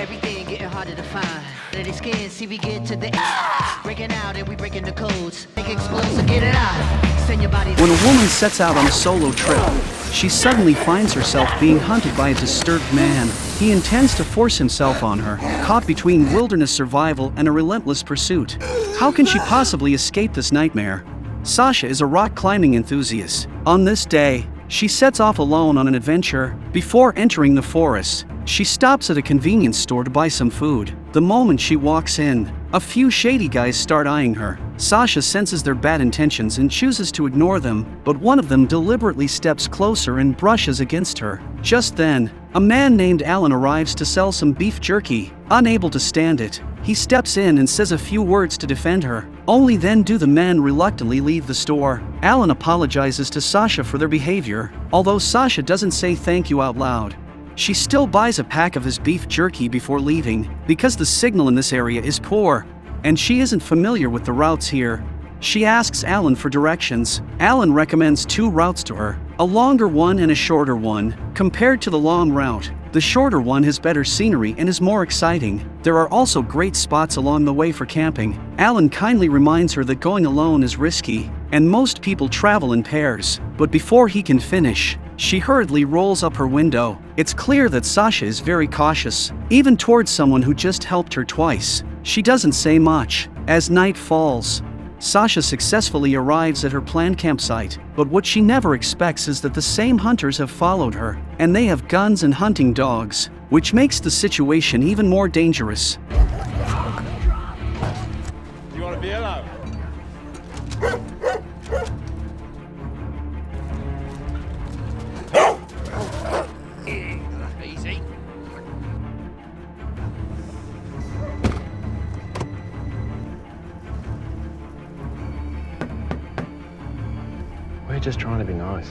Everything getting harder to find. Let it skin, see we get to the breaking out and we breaking the codes. Make it explode, so get it out. Send your body. When a woman sets out on a solo trip, she suddenly finds herself being hunted by a disturbed man. He intends to force himself on her, caught between wilderness survival and a relentless pursuit. How can she possibly escape this nightmare? Sasha is a rock climbing enthusiast. On this day, she sets off alone on an adventure. Before entering the forest, she stops at a convenience store to buy some food. The moment she walks in, a few shady guys start eyeing her. Sasha senses their bad intentions and chooses to ignore them, but one of them deliberately steps closer and brushes against her. Just then, a man named Alan arrives to sell some beef jerky. Unable to stand it, he steps in and says a few words to defend her. Only then do the men reluctantly leave the store. Alan apologizes to Sasha for their behavior, although Sasha doesn't say thank you out loud. She still buys a pack of his beef jerky before leaving, because the signal in this area is poor, and she isn't familiar with the routes here. She asks Alan for directions. Alan recommends two routes to her, a longer one and a shorter one. Compared to the long route, the shorter one has better scenery and is more exciting. There are also great spots along the way for camping. Alan kindly reminds her that going alone is risky, and most people travel in pairs. But before he can finish, she hurriedly rolls up her window. It's clear that Sasha is very cautious, even towards someone who just helped her twice. She doesn't say much. As night falls, Sasha successfully arrives at her planned campsite, but what she never expects is that the same hunters have followed her, and they have guns and hunting dogs, which makes the situation even more dangerous. You want to be alone? Easy. We're just trying to be nice.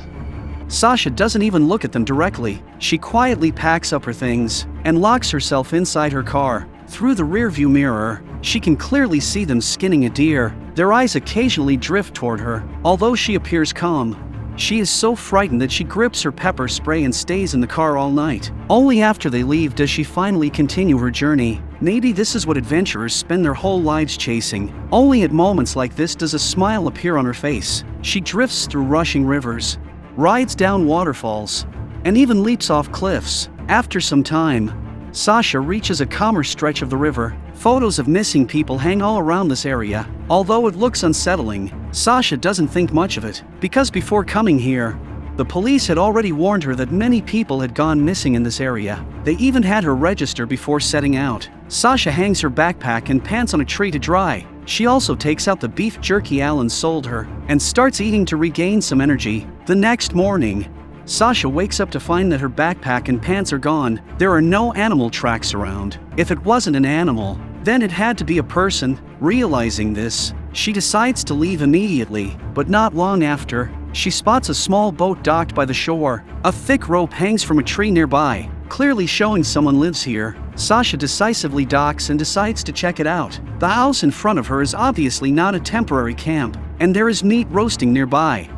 Sasha doesn't even look at them directly. She quietly packs up her things and locks herself inside her car. Through the rearview mirror, she can clearly see them skinning a deer. Their eyes occasionally drift toward her, although she appears calm. She is so frightened that she grips her pepper spray and stays in the car all night. Only after they leave does she finally continue her journey. Maybe this is what adventurers spend their whole lives chasing. Only at moments like this does a smile appear on her face. She drifts through rushing rivers, rides down waterfalls, and even leaps off cliffs. After some time, Sasha reaches a calmer stretch of the river. Photos of missing people hang all around this area. Although it looks unsettling, Sasha doesn't think much of it, because before coming here, the police had already warned her that many people had gone missing in this area. They even had her register before setting out. Sasha hangs her backpack and pants on a tree to dry. She also takes out the beef jerky Alan sold her and starts eating to regain some energy. The next morning, Sasha wakes up to find that her backpack and pants are gone. There are no animal tracks around. If it wasn't an animal, then it had to be a person. Realizing this, she decides to leave immediately, but not long after, she spots a small boat docked by the shore. A thick rope hangs from a tree nearby, clearly showing someone lives here. Sasha decisively docks and decides to check it out. The house in front of her is obviously not a temporary camp, and there is meat roasting nearby.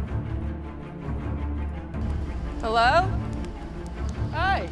Hello? Hi.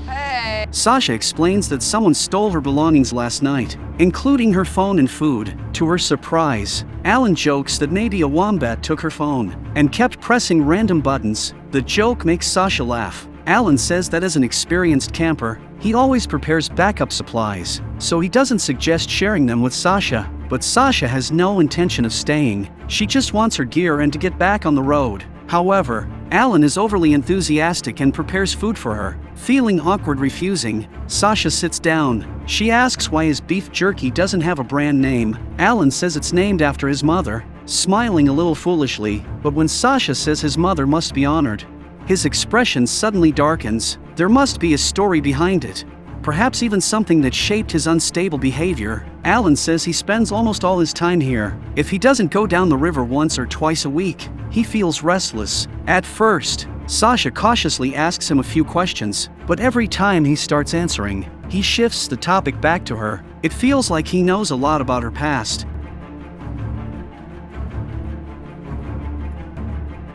Hey. Sasha explains that someone stole her belongings last night, including her phone and food. To her surprise, Alan jokes that maybe a wombat took her phone and kept pressing random buttons. The joke makes Sasha laugh. Alan says that as an experienced camper, he always prepares backup supplies, so he doesn't suggest sharing them with Sasha. But Sasha has no intention of staying. She just wants her gear and to get back on the road. However, Alan is overly enthusiastic and prepares food for her. Feeling awkward refusing, Sasha sits down. She asks why his beef jerky doesn't have a brand name. Alan says it's named after his mother, smiling a little foolishly, but when Sasha says his mother must be honored, his expression suddenly darkens. There must be a story behind it. Perhaps even something that shaped his unstable behavior. Alan says he spends almost all his time here. If he doesn't go down the river once or twice a week, he feels restless. At first, Sasha cautiously asks him a few questions, but every time he starts answering, he shifts the topic back to her. It feels like he knows a lot about her past.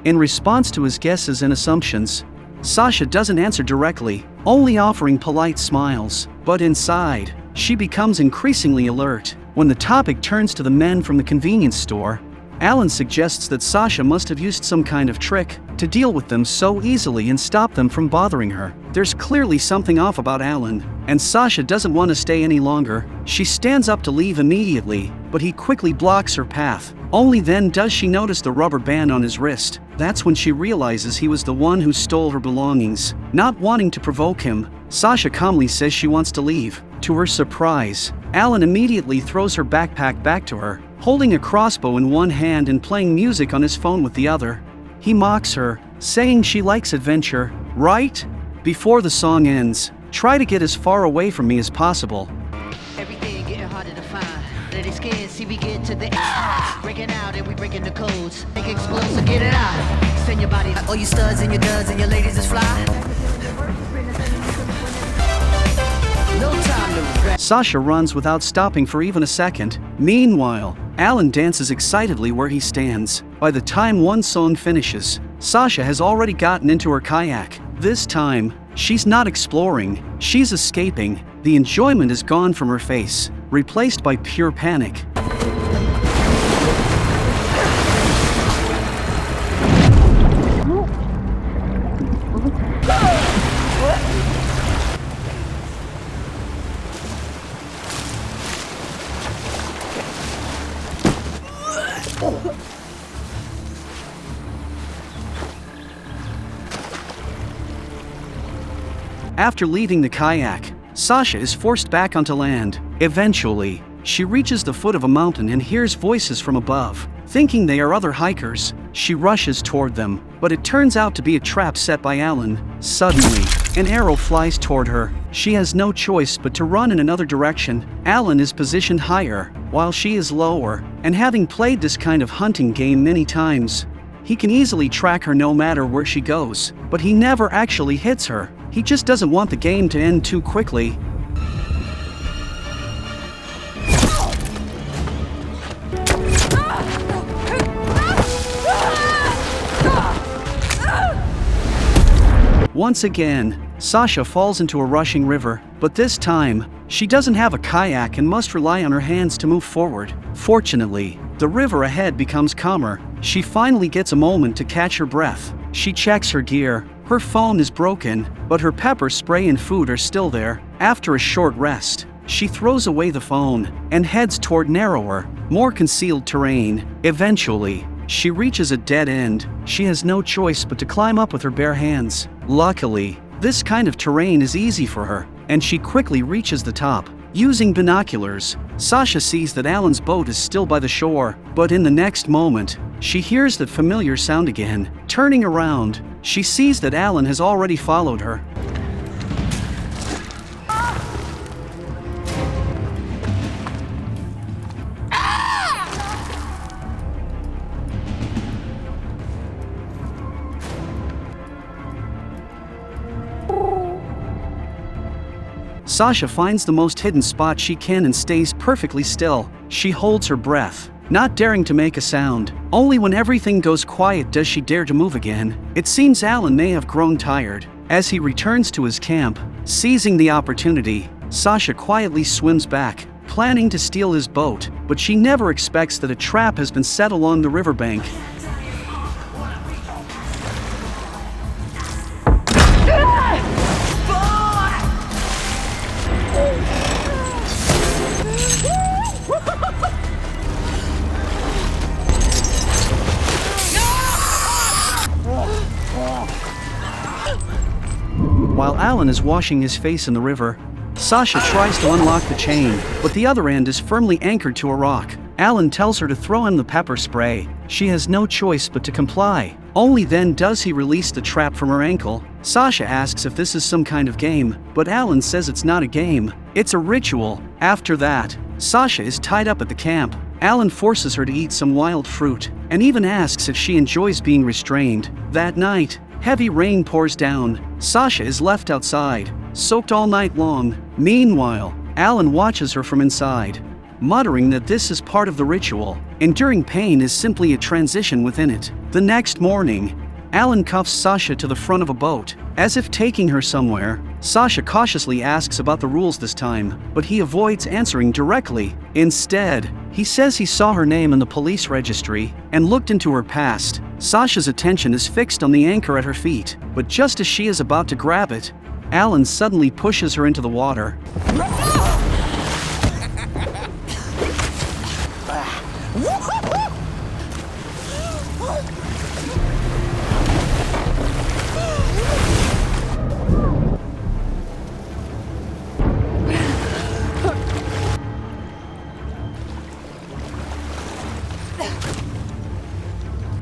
In response to his guesses and assumptions, Sasha doesn't answer directly. only offering polite smiles. But inside, she becomes increasingly alert. When the topic turns to the men from the convenience store, Alan suggests that Sasha must have used some kind of trick to deal with them so easily and stop them from bothering her. There's clearly something off about Alan, and Sasha doesn't want to stay any longer. She stands up to leave immediately, but he quickly blocks her path. Only then does she notice the rubber band on his wrist. That's when she realizes he was the one who stole her belongings. Not wanting to provoke him, Sasha calmly says she wants to leave. To her surprise, Alan immediately throws her backpack back to her, holding a crossbow in one hand and playing music on his phone with the other. He mocks her, saying she likes adventure, right? Before the song ends, try to get as far away from me as possible. Everything getting harder to find. Let it scan, see we get to the breaking out and we breaking the codes. Make it explode, so get it out. Send your body, all you studs and your duds and your ladies is fly. No time to regret. Sasha runs without stopping for even a second. Meanwhile, Alan dances excitedly where he stands. By the time one song finishes, Sasha has already gotten into her kayak. This time, she's not exploring, she's escaping. The enjoyment is gone from her face, replaced by pure panic. After leaving the kayak, Sasha is forced back onto land. Eventually, she reaches the foot of a mountain and hears voices from above. Thinking they are other hikers, she rushes toward them, but it turns out to be a trap set by Alan. Suddenly, an arrow flies toward her. She has no choice but to run in another direction. Alan is positioned higher, while she is lower, and having played this kind of hunting game many times, he can easily track her no matter where she goes, but he never actually hits her. He just doesn't want the game to end too quickly. Once again, Sasha falls into a rushing river, but this time, she doesn't have a kayak and must rely on her hands to move forward. Fortunately, the river ahead becomes calmer. She finally gets a moment to catch her breath. She checks her gear. Her phone is broken, but her pepper spray and food are still there. After a short rest, she throws away the phone and heads toward narrower, more concealed terrain. Eventually, she reaches a dead end. She has no choice but to climb up with her bare hands. Luckily, this kind of terrain is easy for her, and she quickly reaches the top. Using binoculars, Sasha sees that Alan's boat is still by the shore, but in the next moment, she hears that familiar sound again. Turning around, she sees that Alan has already followed her. Sasha finds the most hidden spot she can and stays perfectly still. She holds her breath, not daring to make a sound. Only when everything goes quiet does she dare to move again. It seems Alan may have grown tired. As he returns to his camp, seizing the opportunity, Sasha quietly swims back, planning to steal his boat, but she never expects that a trap has been set along the riverbank. While Alan is washing his face in the river, Sasha tries to unlock the chain, but the other end is firmly anchored to a rock. Alan tells her to throw him the pepper spray. She has no choice but to comply. Only then does he release the trap from her ankle. Sasha asks if this is some kind of game, but Alan says it's not a game, it's a ritual. After that, Sasha is tied up at the camp. Alan forces her to eat some wild fruit, and even asks if she enjoys being restrained. That night, heavy rain pours down. Sasha is left outside, soaked all night long. Meanwhile, Alan watches her from inside, muttering that this is part of the ritual. Enduring pain is simply a transition within it. The next morning, Alan cuffs Sasha to the front of a boat, as if taking her somewhere. Sasha cautiously asks about the rules this time, but he avoids answering directly. Instead, he says he saw her name in the police registry and looked into her past. Sasha's attention is fixed on the anchor at her feet, but just as she is about to grab it, Alan suddenly pushes her into the water.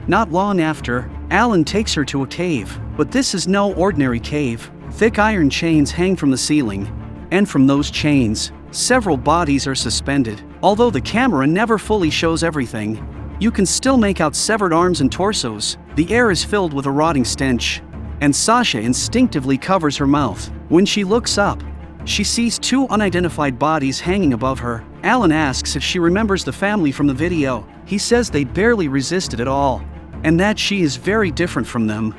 Not long after, Alan takes her to a cave, but this is no ordinary cave. Thick iron chains hang from the ceiling, and from those chains, several bodies are suspended. Although the camera never fully shows everything, you can still make out severed arms and torsos. The air is filled with a rotting stench, and Sasha instinctively covers her mouth. When she looks up, she sees two unidentified bodies hanging above her. Alan asks if she remembers the family from the video. He says they barely resisted at all, and that she is very different from them.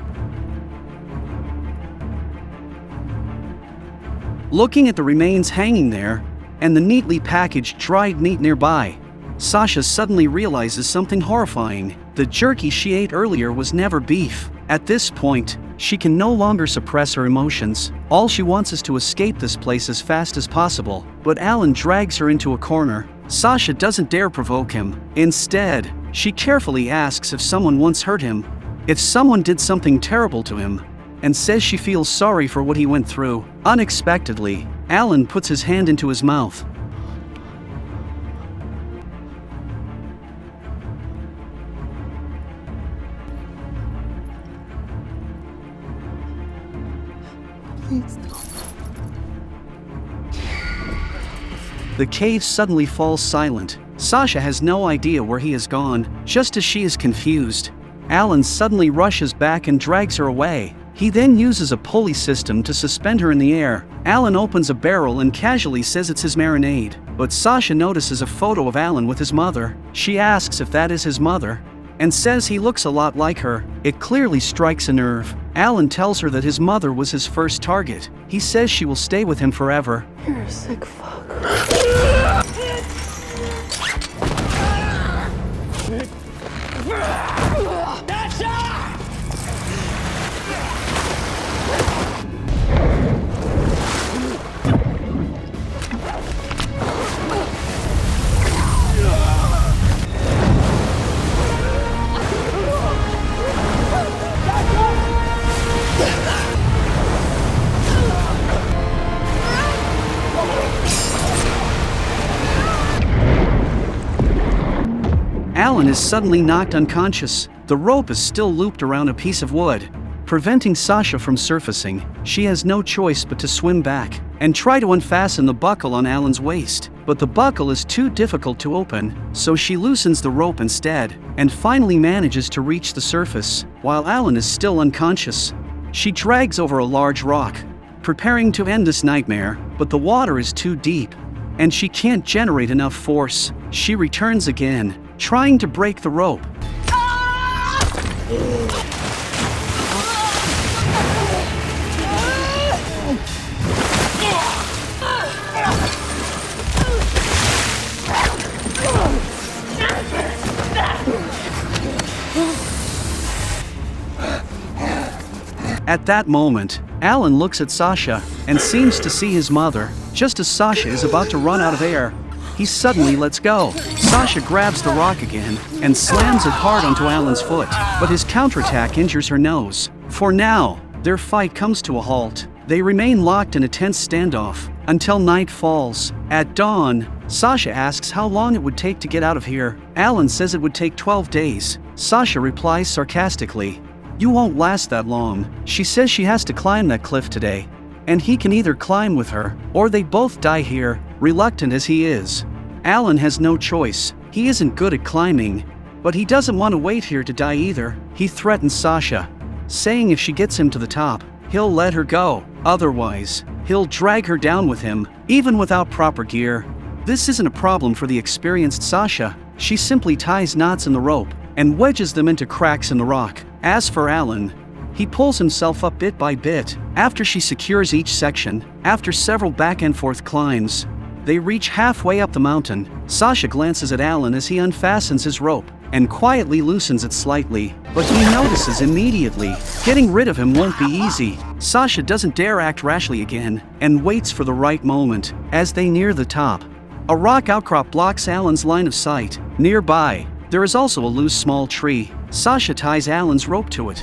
Looking at the remains hanging there, and the neatly packaged dried meat nearby, Sasha suddenly realizes something horrifying. The jerky she ate earlier was never beef. At this point, she can no longer suppress her emotions. All she wants is to escape this place as fast as possible, but Alan drags her into a corner. Sasha doesn't dare provoke him. Instead, she carefully asks if someone once hurt him, if someone did something terrible to him, and says she feels sorry for what he went through. Unexpectedly, Alan puts his hand into his mouth. The cave suddenly falls silent. Sasha has no idea where he has gone. Just as she is confused, Alan suddenly rushes back and drags her away. He then uses a pulley system to suspend her in the air. Alan opens a barrel and casually says it's his marinade, but Sasha notices a photo of Alan with his mother. She asks if that is his mother, and says he looks a lot like her. It clearly strikes a nerve. Alan tells her that his mother was his first target. He says she will stay with him forever. You're a sick fuck. Alan is suddenly knocked unconscious. The rope is still looped around a piece of wood, preventing Sasha from surfacing. She has no choice but to swim back and try to unfasten the buckle on Alan's waist. But the buckle is too difficult to open, so she loosens the rope instead, and finally manages to reach the surface. While Alan is still unconscious, she drags over a large rock, preparing to end this nightmare, but the water is too deep, and she can't generate enough force. She returns again, trying to break the rope. At that moment, Alan looks at Sasha and seems to see his mother. Just as Sasha is about to run out of air, he suddenly lets go. Sasha grabs the rock again and slams it hard onto Alan's foot, but his counterattack injures her nose. For now, their fight comes to a halt. They remain locked in a tense standoff until night falls. At dawn, Sasha asks how long it would take to get out of here. Alan says it would take 12 days. Sasha replies sarcastically, "You won't last that long." She says she has to climb that cliff today, and he can either climb with her, or they both die here. Reluctant as he is, Alan has no choice. He isn't good at climbing, but he doesn't want to wait here to die either. He threatens Sasha, saying if she gets him to the top, he'll let her go. Otherwise, he'll drag her down with him, even without proper gear. This isn't a problem for the experienced Sasha. She simply ties knots in the rope and wedges them into cracks in the rock. As for Alan, He pulls himself up bit by bit. After she secures each section, after several back and forth climbs, they reach halfway up the mountain. Sasha glances at Alan as he unfastens his rope and quietly loosens it slightly, but he notices immediately. Getting rid of him won't be easy. Sasha doesn't dare act rashly again and waits for the right moment. As they near the top, a rock outcrop blocks Alan's line of sight. Nearby, there is also a loose small tree. Sasha ties Alan's rope to it.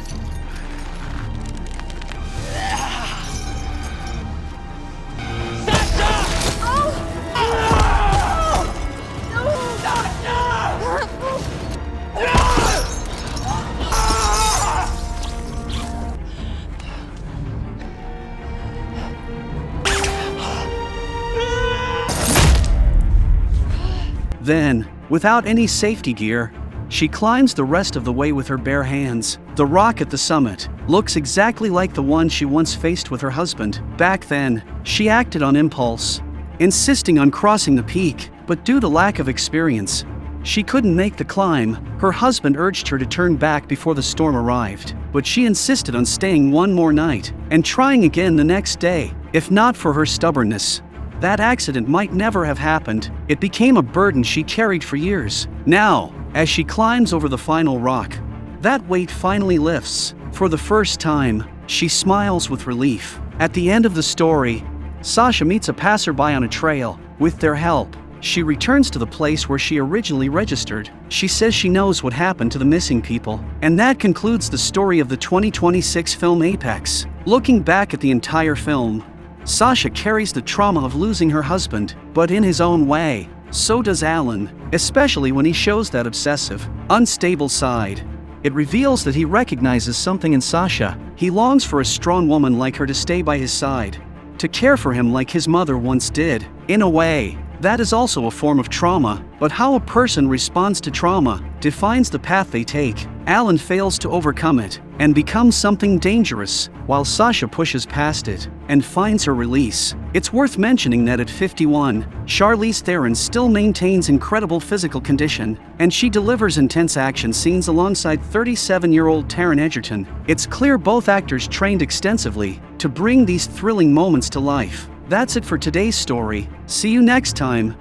Then, without any safety gear, she climbs the rest of the way with her bare hands. The rock at the summit looks exactly like the one she once faced with her husband. Back then, she acted on impulse, insisting on crossing the peak, but due to lack of experience, she couldn't make the climb. Her husband urged her to turn back before the storm arrived, but she insisted on staying one more night and trying again the next day. If not for her stubbornness, that accident might never have happened. It became a burden she carried for years. Now, as she climbs over the final rock, that weight finally lifts. For the first time, she smiles with relief. At the end of the story, Sasha meets a passerby on a trail. With their help, she returns to the place where she originally registered. She says she knows what happened to the missing people. And that concludes the story of the 2026 film Apex. Looking back at the entire film, Sasha carries the trauma of losing her husband, but in his own way. So does Alan, especially when he shows that obsessive, unstable side. It reveals that he recognizes something in Sasha. He longs for a strong woman like her to stay by his side, to care for him like his mother once did. In a way, that is also a form of trauma, but how a person responds to trauma defines the path they take. Alan fails to overcome it and becomes something dangerous, while Sasha pushes past it and finds her release. It's worth mentioning that at 51, Charlize Theron still maintains incredible physical condition, and she delivers intense action scenes alongside 37-year-old Taron Egerton. It's clear both actors trained extensively to bring these thrilling moments to life. That's it for today's story. See you next time.